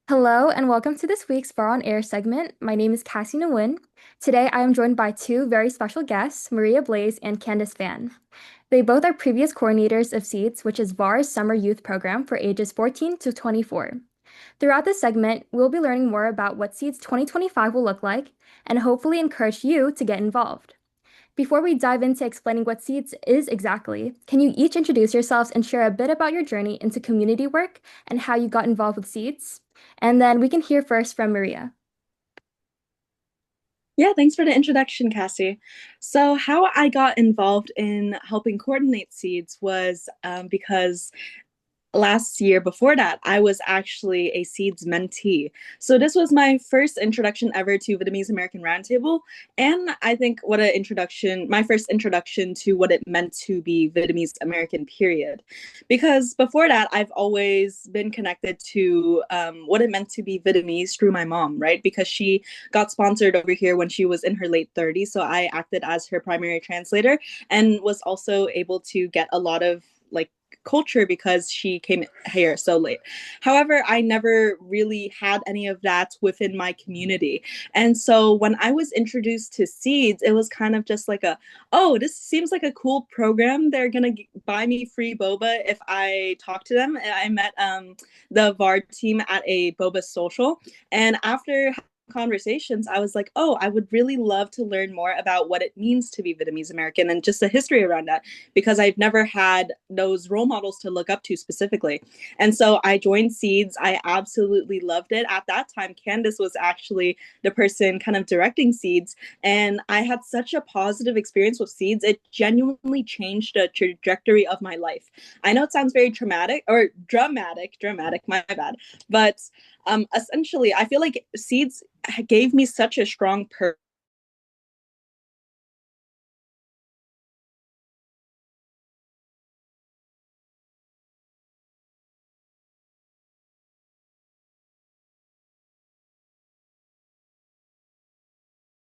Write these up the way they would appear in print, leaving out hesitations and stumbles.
Hello and welcome to this week's Bar on Air segment. My name is Cassie Nguyen. Today I am joined by two very special guests, Maria Blaze and Candice Van. They both are previous coordinators of SEEDS, which is VAR's summer youth program for ages 14 to 24. Throughout this segment, we'll be learning more about what SEEDS 2025 will look like and hopefully encourage you to get involved. Before we dive into explaining what SEEDS is exactly, can you each introduce yourselves and share a bit about your journey into community work and how you got involved with SEEDS? And then we can hear first from Maria. Yeah, thanks for the introduction, Cassie. So, how I got involved in helping coordinate seeds was because last year before that, I was actually a seeds mentee. So this was my first introduction ever to Vietnamese American Roundtable, and I think what an introduction, my first introduction to what it meant to be Vietnamese American, period. Because before that, I've always been connected to what it meant to be Vietnamese through my mom, right? Because she got sponsored over here when she was in her late 30s, so I acted as her primary translator and was also able to get a lot of like culture because she came here so late. However, I never really had any of that within my community. And so when I was introduced to Seeds, it was kind of just like oh, this seems like a cool program. They're going to buy me free boba if I talk to them. I met the VAR team at a boba social. And after conversations, I was like, oh, I would really love to learn more about what it means to be Vietnamese American and just the history around that because I've never had those role models to look up to specifically. And so I joined Seeds. I absolutely loved it. At that time, Candice was actually the person kind of directing Seeds. And I had such a positive experience with Seeds. It genuinely changed the trajectory of my life. I know it sounds very traumatic or dramatic, my bad. But essentially, I feel like Seeds gave me such a strong purpose.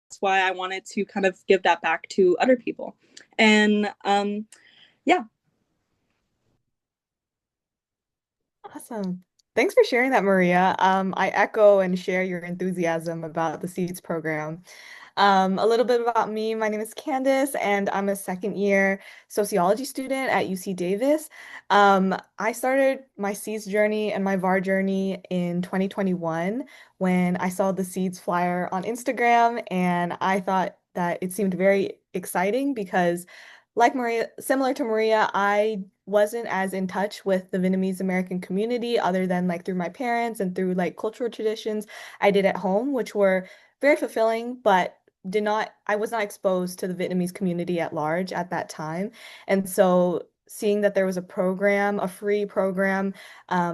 That's why I wanted to kind of give that back to other people. And yeah. Awesome. Thanks for sharing that, Maria. I echo and share your enthusiasm about the SEEDS program. A little bit about me. My name is Candice, and I'm a second year sociology student at UC Davis. I started my SEEDS journey and my VAR journey in 2021 when I saw the SEEDS flyer on Instagram, and I thought that it seemed very exciting because, like Maria, similar to Maria, I wasn't as in touch with the Vietnamese American community other than like through my parents and through like cultural traditions I did at home, which were very fulfilling, but I was not exposed to the Vietnamese community at large at that time. And so seeing that there was a program, a free program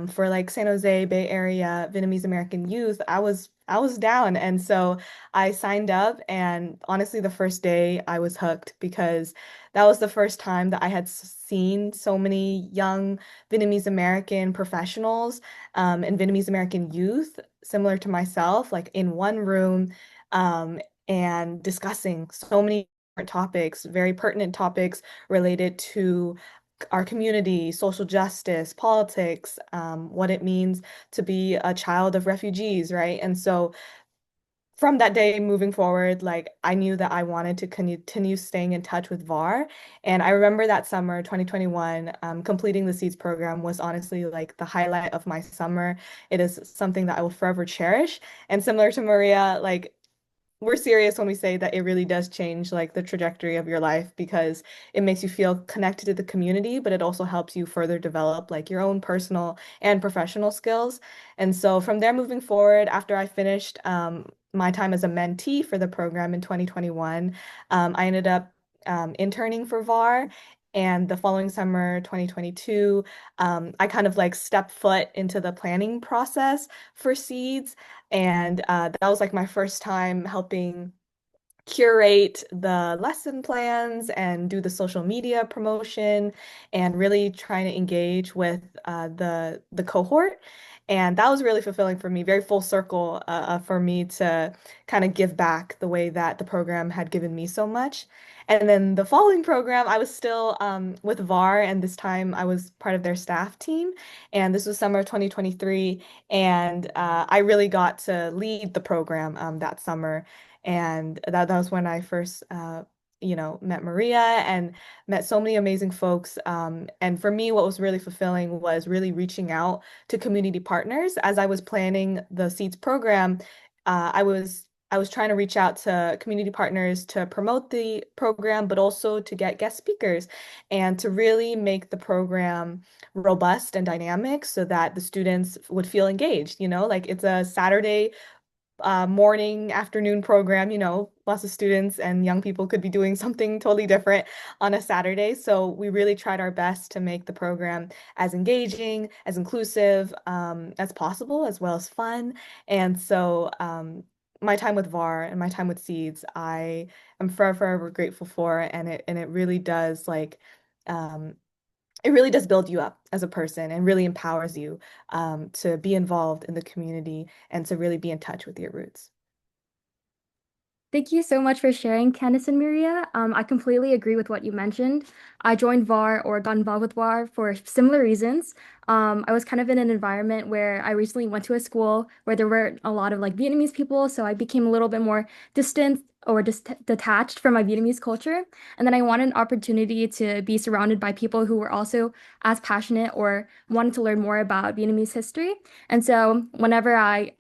for like San Jose Bay Area Vietnamese American youth, I was down. And so I signed up, and honestly, the first day I was hooked because that was the first time that I had seen so many young Vietnamese American professionals and Vietnamese American youth, similar to myself, like in one room, and discussing so many different topics, very pertinent topics related to our community, social justice, politics, what it means to be a child of refugees, right? And so from that day moving forward, like I knew that I wanted to continue staying in touch with VAR. And I remember that summer, 2021, completing the Seeds program was honestly like the highlight of my summer. It is something that I will forever cherish. And similar to Maria, like we're serious when we say that it really does change like the trajectory of your life because it makes you feel connected to the community, but it also helps you further develop like your own personal and professional skills. And so from there moving forward, after I finished my time as a mentee for the program in 2021, I ended up interning for VAR. And the following summer, 2022, I kind of like stepped foot into the planning process for Seeds. And that was like my first time helping curate the lesson plans and do the social media promotion and really trying to engage with the cohort. And that was really fulfilling for me, very full circle for me to kind of give back the way that the program had given me so much. And then the following program, I was still with VAR, and this time I was part of their staff team. And this was summer of 2023, and I really got to lead the program that summer. And that was when I first, met Maria and met so many amazing folks. And for me, what was really fulfilling was really reaching out to community partners. As I was planning the Seeds program, I was trying to reach out to community partners to promote the program, but also to get guest speakers and to really make the program robust and dynamic so that the students would feel engaged. Like it's a Saturday morning, afternoon program. Lots of students and young people could be doing something totally different on a Saturday. So we really tried our best to make the program as engaging, as inclusive as possible, as well as fun. And so my time with VAR and my time with Seeds, I am forever grateful for, and it really does um, it really does build you up as a person and really empowers you to be involved in the community and to really be in touch with your roots. Thank you so much for sharing, Candice and Maria. I completely agree with what you mentioned. I joined VAR or got involved with VAR for similar reasons. I was kind of in an environment where I recently went to a school where there were a lot of like Vietnamese people, so I became a little bit more distant or detached from my Vietnamese culture. And then I wanted an opportunity to be surrounded by people who were also as passionate or wanted to learn more about Vietnamese history. And so whenever I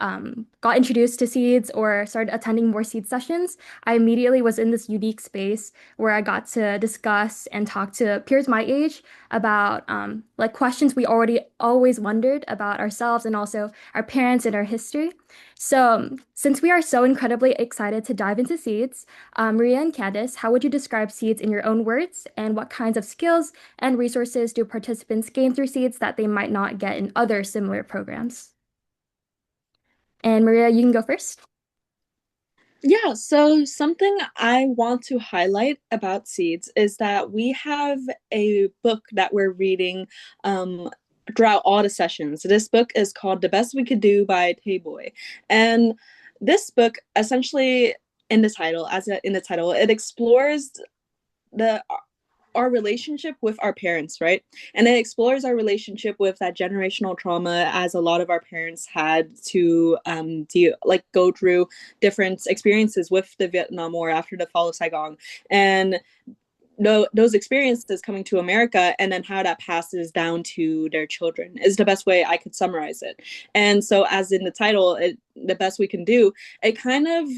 got introduced to Seeds or started attending more Seed sessions, I immediately was in this unique space where I got to discuss and talk to peers my age about like questions we already always wondered about ourselves and also our parents and our history. So since we are so incredibly excited to dive into Seeds, Maria and Candice, how would you describe Seeds in your own words, and what kinds of skills and resources do participants gain through Seeds that they might not get in other similar programs? And Maria, you can go first. Yeah, so something I want to highlight about Seeds is that we have a book that we're reading um, throughout all the sessions. This book is called The Best We Could Do by Tay Boy. And this book essentially in the title, it explores the our relationship with our parents, right? And it explores our relationship with that generational trauma, as a lot of our parents had to go through different experiences with the Vietnam War after the fall of Saigon, and no, those experiences coming to America and then how that passes down to their children is the best way I could summarize it. And so, as in the title, the best we can do, it kind of,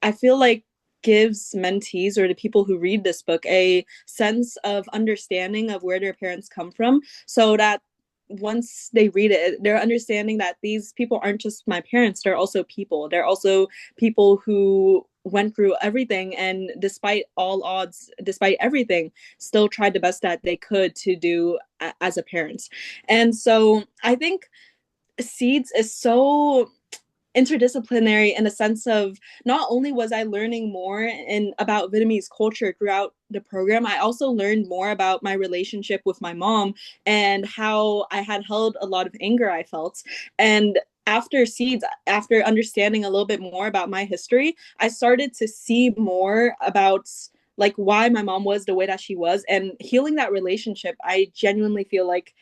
I feel like, gives mentees or the people who read this book a sense of understanding of where their parents come from, so that once they read it, they're understanding that these people aren't just my parents, they're also people. They're also people who went through everything, and despite all odds, despite everything, still tried the best that they could to do as a parent. And so I think Seeds is so interdisciplinary in the sense of, not only was I learning more about Vietnamese culture throughout the program, I also learned more about my relationship with my mom and how I had held a lot of anger I felt. And after Seeds, after understanding a little bit more about my history, I started to see more about like why my mom was the way that she was, and healing that relationship. I genuinely feel like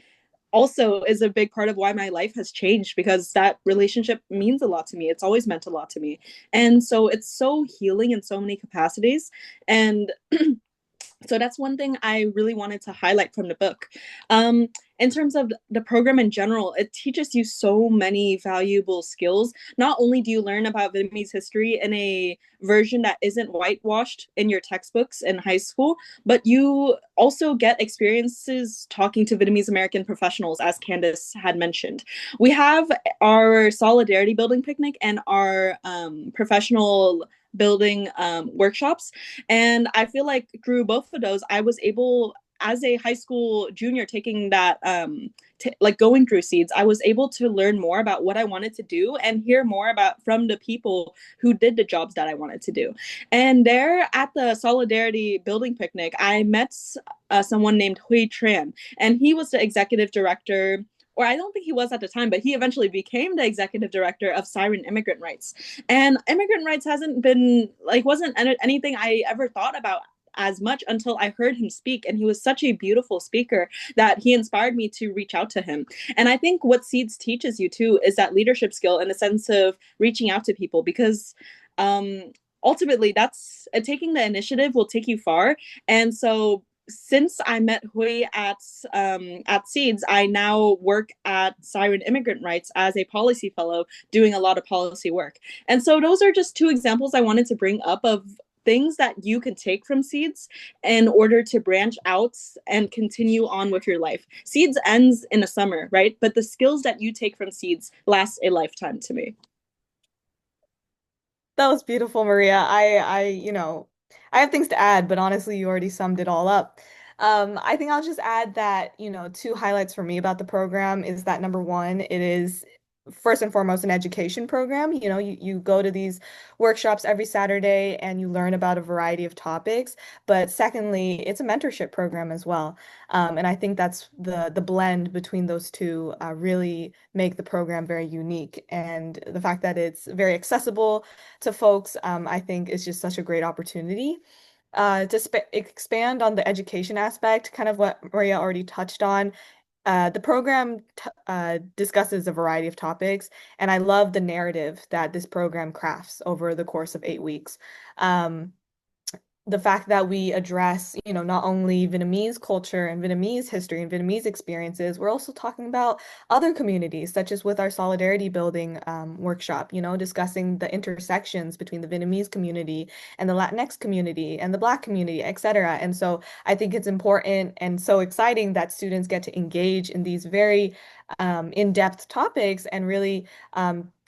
also is a big part of why my life has changed, because that relationship means a lot to me. It's always meant a lot to me. And so it's so healing in so many capacities. And so that's one thing I really wanted to highlight from the book. In terms of the program in general, it teaches you so many valuable skills. Not only do you learn about Vietnamese history in a version that isn't whitewashed in your textbooks in high school, but you also get experiences talking to Vietnamese American professionals, as Candice had mentioned. We have our solidarity building picnic and our professional building workshops, and I feel like through both of those, I was able as a high school junior taking that like going through seeds, I was able to learn more about what I wanted to do and hear more about from the people who did the jobs that I wanted to do. And there at the Solidarity Building Picnic, I met someone named Hui Tran, and he was the executive director, or I don't think he was at the time, but he eventually became the executive director of Siren Immigrant Rights. And immigrant rights hasn't been like wasn't anything I ever thought about as much until I heard him speak. And he was such a beautiful speaker that he inspired me to reach out to him. And I think what Seeds teaches you too is that leadership skill in the sense of reaching out to people, because ultimately that's taking the initiative will take you far. And so since I met Hui at Seeds, I now work at Siren Immigrant Rights as a policy fellow, doing a lot of policy work. And so those are just two examples I wanted to bring up of things that you can take from Seeds in order to branch out and continue on with your life. Seeds ends in the summer, right? But the skills that you take from Seeds last a lifetime to me. That was beautiful, Maria. I have things to add, but honestly, you already summed it all up. I think I'll just add that, two highlights for me about the program is that number one, it is first and foremost an education program. You go to these workshops every Saturday and you learn about a variety of topics. But secondly, it's a mentorship program as well. And I think that's the blend between those two really make the program very unique. And the fact that it's very accessible to folks, I think is just such a great opportunity. To expand on the education aspect, kind of what Maria already touched on, the program discusses a variety of topics, and I love the narrative that this program crafts over the course of 8 weeks. Um, the fact that we address, not only Vietnamese culture and Vietnamese history and Vietnamese experiences, we're also talking about other communities, such as with our solidarity building workshop, discussing the intersections between the Vietnamese community and the Latinx community and the Black community, et cetera. And so I think it's important and so exciting that students get to engage in these very in-depth topics and really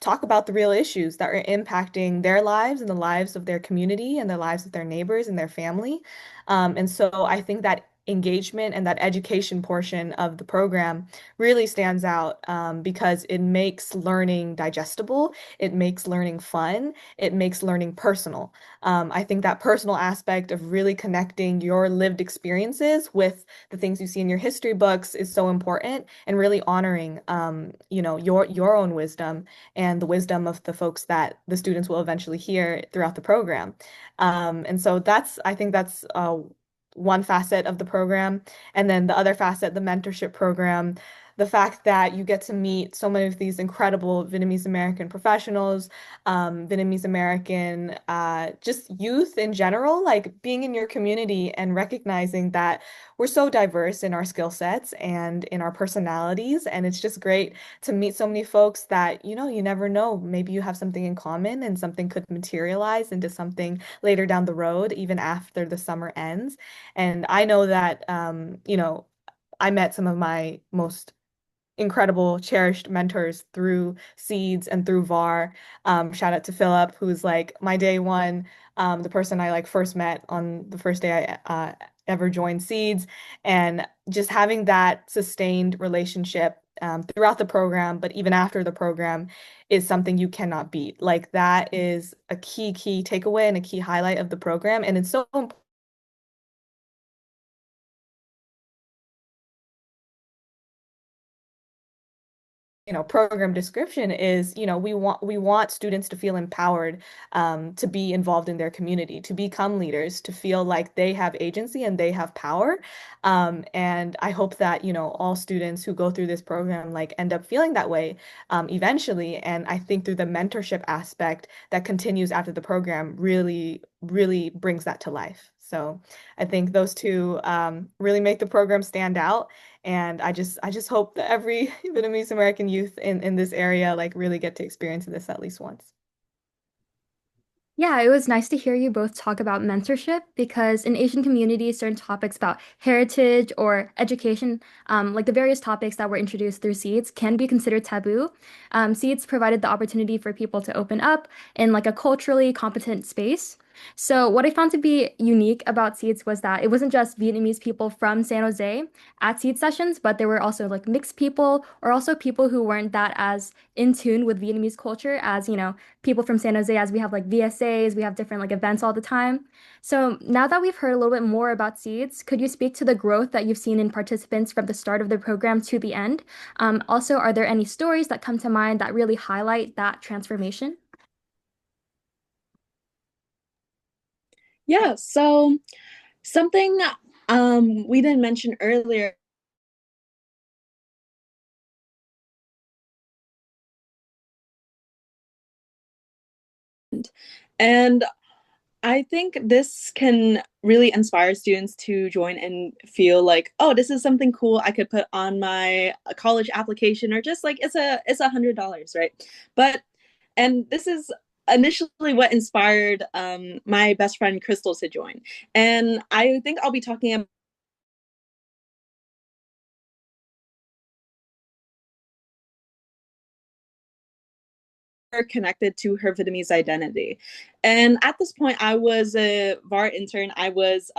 talk about the real issues that are impacting their lives and the lives of their community and the lives of their neighbors and their family. And so I think that engagement and that education portion of the program really stands out because it makes learning digestible, it makes learning fun, it makes learning personal. I think that personal aspect of really connecting your lived experiences with the things you see in your history books is so important, and really honoring, your own wisdom and the wisdom of the folks that the students will eventually hear throughout the program. And so I think that's one facet of the program. And then the other facet, the mentorship program, the fact that you get to meet so many of these incredible Vietnamese American professionals, Vietnamese American, just youth in general, like being in your community and recognizing that we're so diverse in our skill sets and in our personalities. And it's just great to meet so many folks that, you never know. Maybe you have something in common and something could materialize into something later down the road, even after the summer ends. And I know that, I met some of my most incredible, cherished mentors through Seeds and through VAR. Shout out to Philip, who's like my day one, the person I like first met on the first day I ever joined Seeds, and just having that sustained relationship throughout the program, but even after the program, is something you cannot beat. Like that is a key takeaway and a key highlight of the program, and it's so important. Program description is, we want students to feel empowered to be involved in their community, to become leaders, to feel like they have agency and they have power. And I hope that, all students who go through this program like end up feeling that way eventually. And I think through the mentorship aspect that continues after the program really, really brings that to life. So I think those two really make the program stand out. And I just hope that every Vietnamese American youth in this area like really get to experience this at least once. Yeah, it was nice to hear you both talk about mentorship because in Asian communities, certain topics about heritage or education, like the various topics that were introduced through Seeds, can be considered taboo. Seeds provided the opportunity for people to open up in like a culturally competent space. So, what I found to be unique about Seeds was that it wasn't just Vietnamese people from San Jose at Seed sessions, but there were also like mixed people or also people who weren't that as in tune with Vietnamese culture as, people from San Jose, as we have like VSAs, we have different like events all the time. So, now that we've heard a little bit more about Seeds, could you speak to the growth that you've seen in participants from the start of the program to the end? Also, are there any stories that come to mind that really highlight that transformation? Yeah, so something we didn't mention earlier, and I think this can really inspire students to join and feel like, oh, this is something cool I could put on my college application, or just like it's $100, right? But and this is initially what inspired my best friend Crystal to join, and I think I'll be talking connected to her Vietnamese identity. And at this point, I was a VAR intern. I was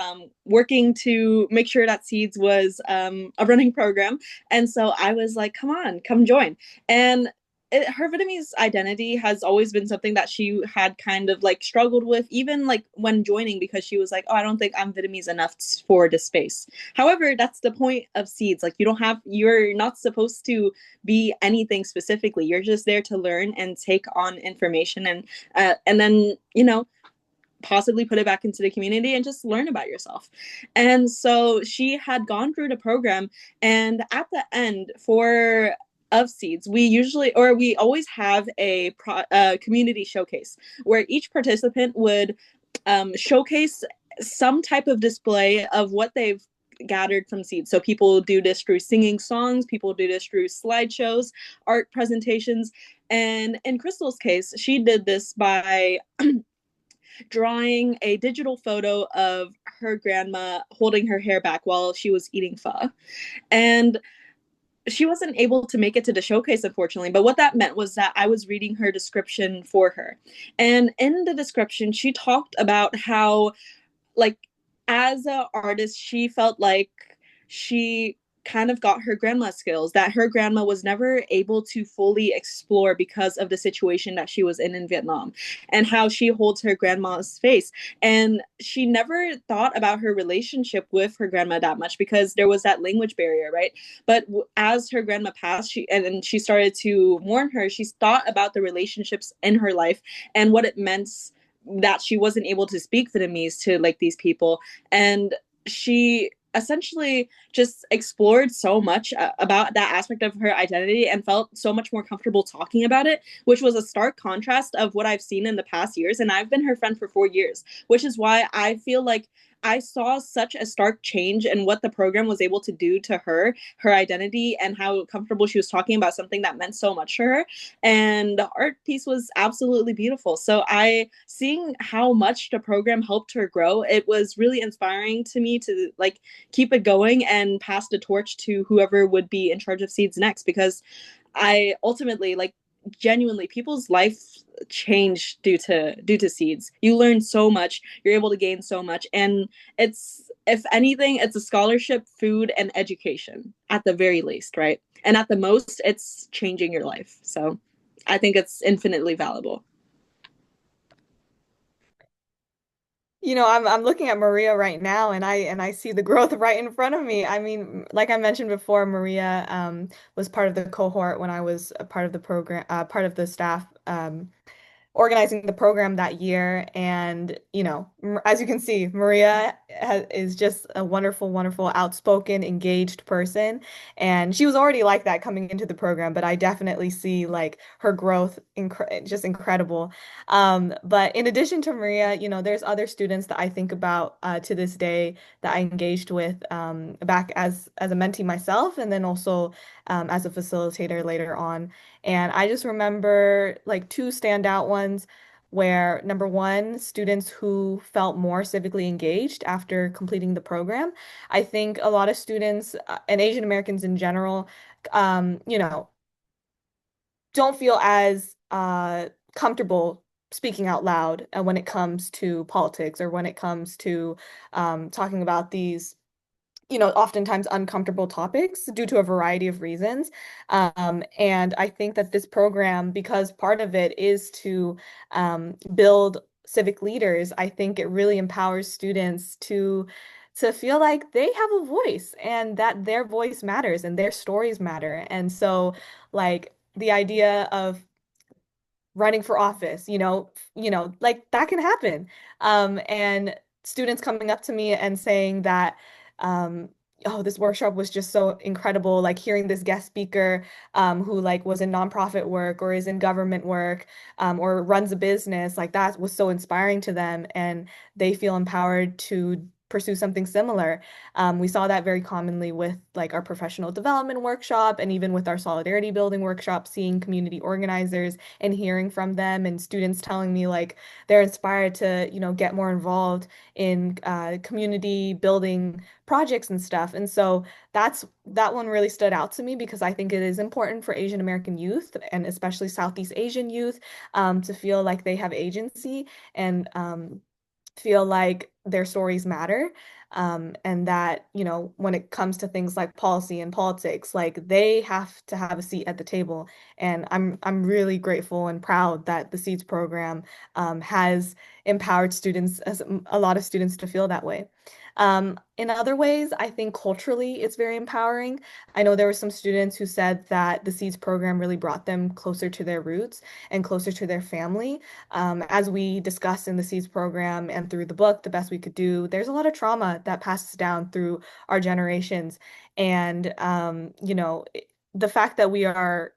working to make sure that Seeds was a running program. And so I was like, come on, come join. And her Vietnamese identity has always been something that she had kind of like struggled with, even like when joining, because she was like, oh, I don't think I'm Vietnamese enough for this space. However, that's the point of Seeds. Like, you're not supposed to be anything specifically. You're just there to learn and take on information, and then possibly put it back into the community and just learn about yourself. And so she had gone through the program, and at the end for of Seeds, we always have a community showcase where each participant would showcase some type of display of what they've gathered from Seeds. So people do this through singing songs, people do this through slideshows, art presentations, and in Crystal's case, she did this by drawing a digital photo of her grandma holding her hair back while she was eating pho. And she wasn't able to make it to the showcase, unfortunately. But what that meant was that I was reading her description for her. And in the description, she talked about how, like, as an artist, she felt like she kind of got her grandma skills that her grandma was never able to fully explore because of the situation that she was in Vietnam, and how she holds her grandma's face. And she never thought about her relationship with her grandma that much because there was that language barrier, right? But as her grandma passed, and she started to mourn her, she thought about the relationships in her life and what it meant that she wasn't able to speak Vietnamese to like these people. And she essentially just explored so much about that aspect of her identity and felt so much more comfortable talking about it, which was a stark contrast of what I've seen in the past years. And I've been her friend for 4 years, which is why I feel like I saw such a stark change in what the program was able to do to her identity, and how comfortable she was talking about something that meant so much to her. And the art piece was absolutely beautiful. So I seeing how much the program helped her grow, it was really inspiring to me to like keep it going and pass the torch to whoever would be in charge of Seeds next, because I ultimately like genuinely people's life change due to Seeds. You learn so much, you're able to gain so much, and it's, if anything, it's a scholarship, food, and education at the very least, right? And at the most, it's changing your life. So I think it's infinitely valuable. I'm looking at Maria right now, and I see the growth right in front of me. I mean, like I mentioned before, Maria was part of the cohort when I was a part of the program, part of the staff organizing the program that year. And, as you can see, Maria is just a wonderful, wonderful, outspoken, engaged person. And she was already like that coming into the program, but I definitely see like her growth just incredible. But in addition to Maria, there's other students that I think about to this day that I engaged with back as a mentee myself, and then also as a facilitator later on. And I just remember like two standout ones where number one, students who felt more civically engaged after completing the program. I think a lot of students and Asian Americans in general, um, you know, don't feel as comfortable speaking out loud when it comes to politics or when it comes to talking about these oftentimes uncomfortable topics due to a variety of reasons. And I think that this program, because part of it is to build civic leaders, I think it really empowers students to feel like they have a voice and that their voice matters and their stories matter. And so, like the idea of running for office, like that can happen. And students coming up to me and saying that, um, oh, this workshop was just so incredible, like hearing this guest speaker who like was in nonprofit work or is in government work or runs a business, like that was so inspiring to them and they feel empowered to pursue something similar. We saw that very commonly with like our professional development workshop and even with our solidarity building workshop, seeing community organizers and hearing from them and students telling me like they're inspired to, get more involved in community building projects and stuff. And so that one really stood out to me because I think it is important for Asian American youth and especially Southeast Asian youth to feel like they have agency and feel like their stories matter. And that, when it comes to things like policy and politics, like they have to have a seat at the table. And I'm really grateful and proud that the Seeds program has empowered students, as a lot of students, to feel that way. In other ways, I think culturally it's very empowering. I know there were some students who said that the Seeds program really brought them closer to their roots and closer to their family. As we discussed in the Seeds program and through the book, The Best We Could Do, there's a lot of trauma that passes down through our generations. And, the fact that we are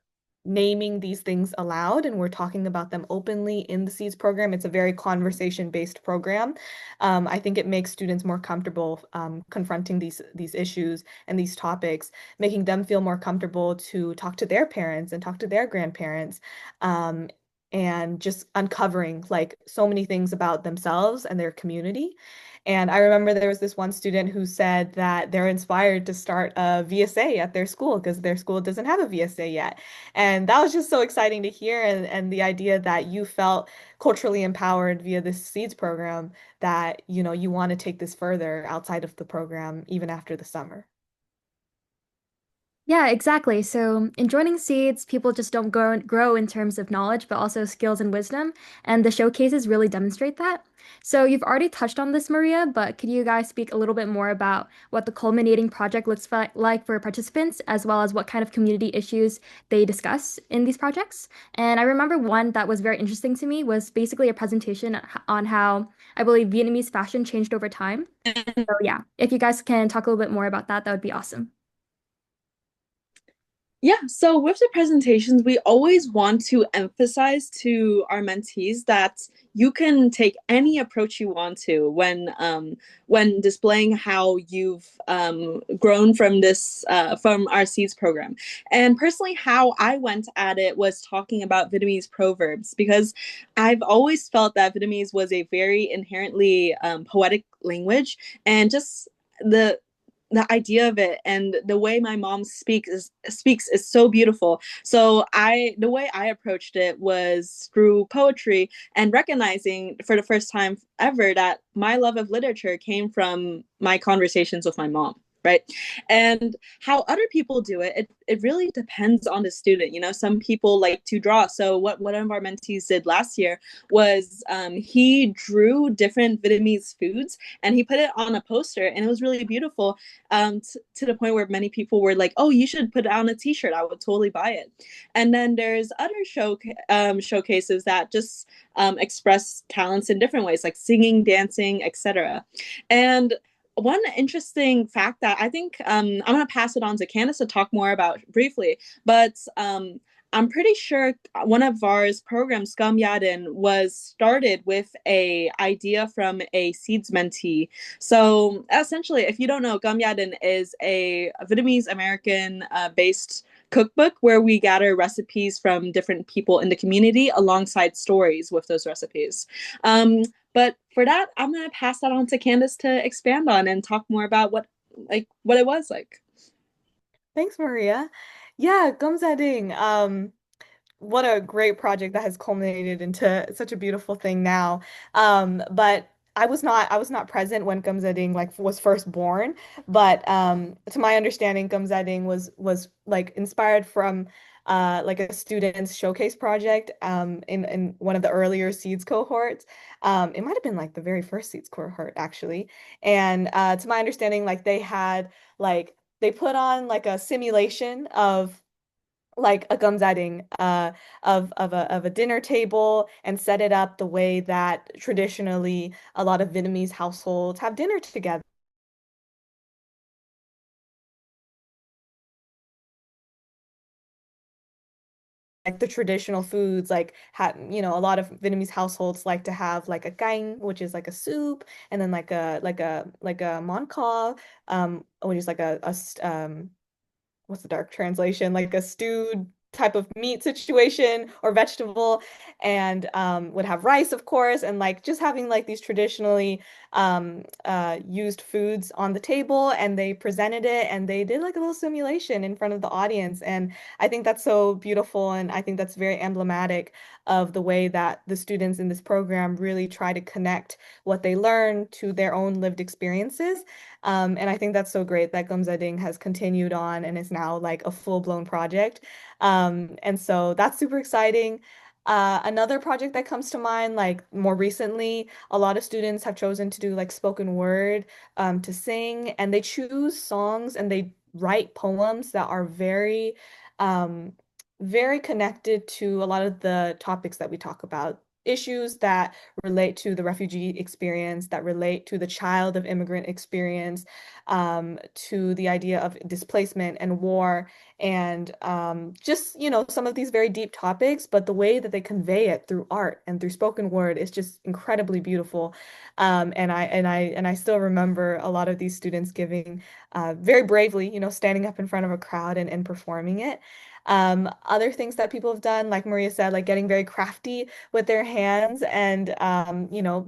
naming these things aloud and we're talking about them openly in the Seeds program, it's a very conversation-based program. I think it makes students more comfortable confronting these issues and these topics, making them feel more comfortable to talk to their parents and talk to their grandparents. Um, and just uncovering like so many things about themselves and their community. And I remember there was this one student who said that they're inspired to start a VSA at their school because their school doesn't have a VSA yet. And that was just so exciting to hear. And the idea that you felt culturally empowered via this Seeds program, that, you want to take this further outside of the program, even after the summer. Yeah, exactly. So in joining Seeds, people just don't grow in terms of knowledge, but also skills and wisdom. And the showcases really demonstrate that. So you've already touched on this, Maria, but could you guys speak a little bit more about what the culminating project looks like for participants, as well as what kind of community issues they discuss in these projects? And I remember one that was very interesting to me was basically a presentation on how I believe Vietnamese fashion changed over time. So yeah, if you guys can talk a little bit more about that, that would be awesome. Yeah, so with the presentations, we always want to emphasize to our mentees that you can take any approach you want to when displaying how you've grown from this from our Seeds program. And personally, how I went at it was talking about Vietnamese proverbs because I've always felt that Vietnamese was a very inherently poetic language, and just the idea of it and the way my mom speaks is so beautiful. So the way I approached it was through poetry and recognizing for the first time ever that my love of literature came from my conversations with my mom, right? And how other people do it really depends on the student. Some people like to draw. So what one of our mentees did last year was he drew different Vietnamese foods and he put it on a poster, and it was really beautiful, to the point where many people were like, oh, you should put it on a t-shirt, I would totally buy it. And then there's other showcases that just express talents in different ways, like singing, dancing, etc. And one interesting fact that I think I'm going to pass it on to Candace to talk more about briefly, but I'm pretty sure one of ours programs, Scum Yadin, was started with a idea from a Seeds mentee. So essentially, if you don't know, Gum Yadin is a Vietnamese American based cookbook where we gather recipes from different people in the community alongside stories with those recipes. But for that, I'm gonna pass that on to Candace to expand on and talk more about what it was like. Thanks, Maria. Yeah, Gumzading. what a great project that has culminated into such a beautiful thing now. But I was not present when Gamzading like was first born, but to my understanding, Gamzading was like inspired from like a student's showcase project in one of the earlier Seeds cohorts. It might have been like the very first Seeds cohort actually. And to my understanding, like they had like they put on like a simulation of like a gumzadding of a dinner table and set it up the way that traditionally a lot of Vietnamese households have dinner together. Like the traditional foods, like a lot of Vietnamese households like to have like a canh, which is like a soup, and then like a món kho, which is like what's the dark translation? Like a stewed type of meat situation or vegetable, and would have rice, of course, and like just having like these traditionally used foods on the table, and they presented it, and they did like a little simulation in front of the audience, and I think that's so beautiful, and I think that's very emblematic of the way that the students in this program really try to connect what they learn to their own lived experiences. And I think that's so great that Gumzading has continued on and is now like a full-blown project. And so that's super exciting. Another project that comes to mind, like more recently, a lot of students have chosen to do like spoken word to sing, and they choose songs and they write poems that are um, very connected to a lot of the topics that we talk about. Issues that relate to the refugee experience, that relate to the child of immigrant experience, to the idea of displacement and war, and just, some of these very deep topics, but the way that they convey it through art and through spoken word is just incredibly beautiful. And I still remember a lot of these students giving very bravely, standing up in front of a crowd and performing it. Other things that people have done, like Maria said, like getting very crafty with their hands and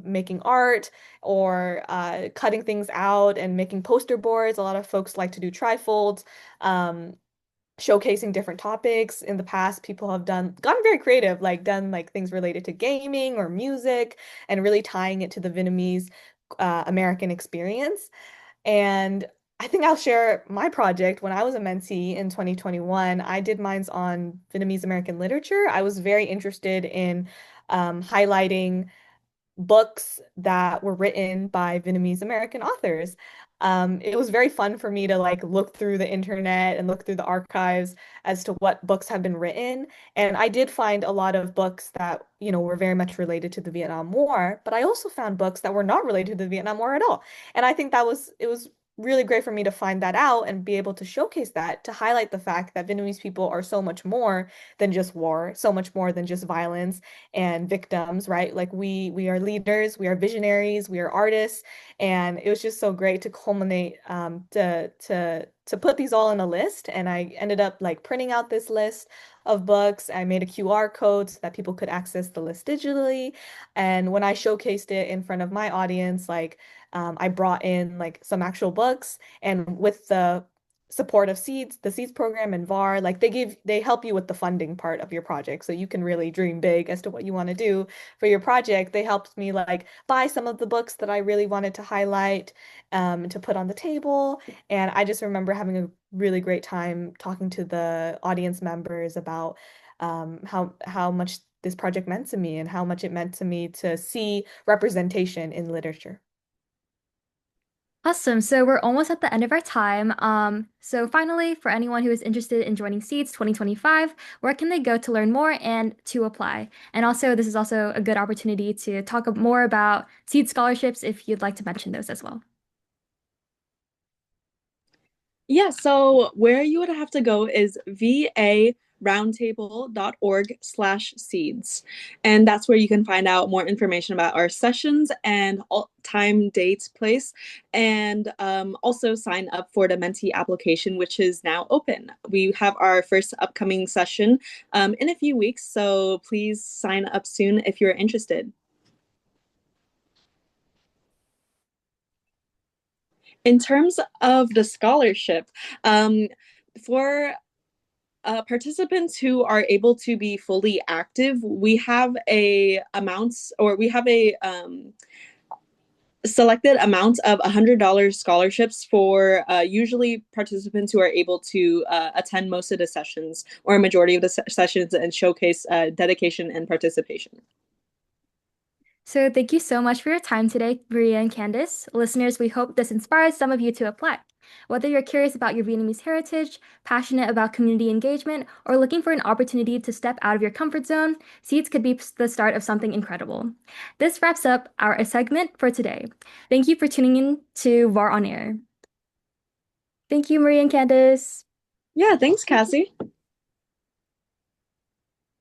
making art or cutting things out and making poster boards. A lot of folks like to do trifolds, um, showcasing different topics. In the past, people have gotten very creative, like done like things related to gaming or music and really tying it to the Vietnamese American experience. And I think I'll share my project. When I was a mentee in 2021, I did mines on Vietnamese American literature. I was very interested in highlighting books that were written by Vietnamese American authors. It was very fun for me to like look through the internet and look through the archives as to what books have been written. And I did find a lot of books that, were very much related to the Vietnam War, but I also found books that were not related to the Vietnam War at all. And I think it was really great for me to find that out and be able to showcase that to highlight the fact that Vietnamese people are so much more than just war, so much more than just violence and victims, right? Like we are leaders, we are visionaries, we are artists, and it was just so great to culminate to put these all in a list. And I ended up like printing out this list of books. I made a QR code so that people could access the list digitally. And when I showcased it in front of my audience, like I brought in like some actual books, and with the support of Seeds, the Seeds program and VAR, like they help you with the funding part of your project. So you can really dream big as to what you want to do for your project. They helped me like buy some of the books that I really wanted to highlight to put on the table. And I just remember having a really great time talking to the audience members about how much this project meant to me and how much it meant to me to see representation in literature. Awesome. So we're almost at the end of our time. So finally, for anyone who is interested in joining Seeds 2025, where can they go to learn more and to apply? And also, this is also a good opportunity to talk more about Seed scholarships if you'd like to mention those as well. Yeah, so where you would have to go is varoundtable.org/seeds. And that's where you can find out more information about our sessions and all time, date, place, and also sign up for the mentee application, which is now open. We have our first upcoming session in a few weeks, so please sign up soon if you're interested. In terms of the scholarship, for participants who are able to be fully active, we have a amounts, or we have a selected amount of $100 scholarships for usually participants who are able to attend most of the sessions or a majority of the sessions and showcase dedication and participation. So thank you so much for your time today, Maria and Candice. Listeners, we hope this inspires some of you to apply. Whether you're curious about your Vietnamese heritage, passionate about community engagement, or looking for an opportunity to step out of your comfort zone, Seeds could be the start of something incredible. This wraps up our segment for today. Thank you for tuning in to VAR on Air. Thank you, Maria and Candice. Yeah, thanks, Cassie.